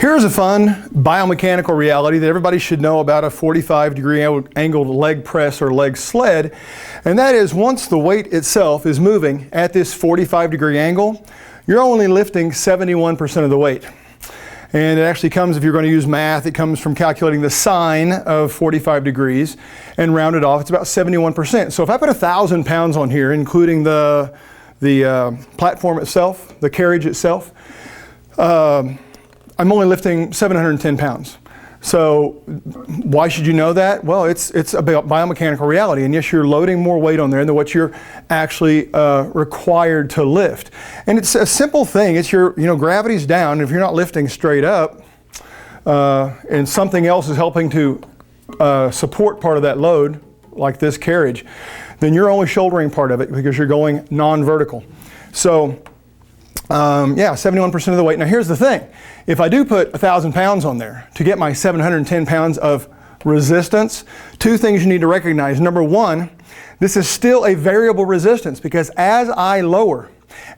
Here's a fun biomechanical reality that everybody should know about a 45-degree angled leg press or leg sled, and that is once the weight itself is moving at this 45-degree angle, you're only lifting 71% of the weight. And it actually comes, if you're going to use math, it comes from calculating the sine of 45 degrees and round it off. It's about 71%. So if I put 1,000 pounds on here, including the platform itself, the carriage itself, I'm only lifting 710 pounds. So why should you know that? Well, it's a biomechanical reality. And yes, you're loading more weight on there than what you're actually required to lift. And it's a simple thing. It's gravity's down. If you're not lifting straight up and something else is helping to support part of that load, like this carriage, then you're only shouldering part of it because you're going non-vertical. So yeah, 71% of the weight. Now here's the thing. If I do put 1,000 pounds on there to get my 710 pounds of resistance, two things you need to recognize. Number one, this is still a variable resistance because as I lower,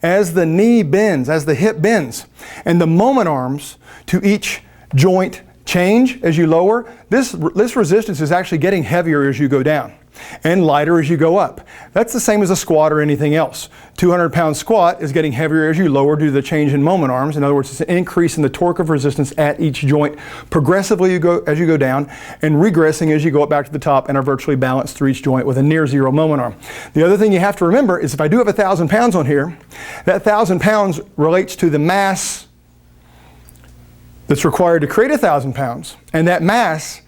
as the knee bends, as the hip bends, and the moment arms to each joint change as you lower, this resistance is actually getting heavier as you go down and lighter as you go up. That's the same as a squat or anything else. 200-pound squat is getting heavier as you lower due to the change in moment arms. In other words, it's an increase in the torque of resistance at each joint progressively as you go down and regressing as you go up back to the top and are virtually balanced through each joint with a near zero moment arm. The other thing you have to remember is if I do have 1,000 pounds on here, that 1,000 pounds relates to the mass that's required to create 1,000 pounds, and that mass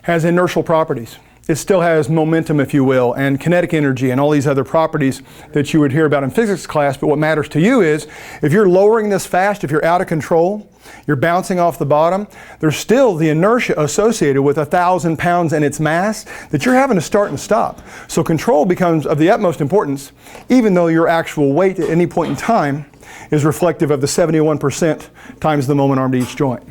has inertial properties. It still has momentum, if you will, and kinetic energy and all these other properties that you would hear about in physics class. But what matters to you is if you're lowering this fast, if you're out of control, you're bouncing off the bottom, there's still the inertia associated with 1,000 pounds and its mass that you're having to start and stop. So control becomes of the utmost importance, even though your actual weight at any point in time is reflective of the 71% times the moment arm to each joint.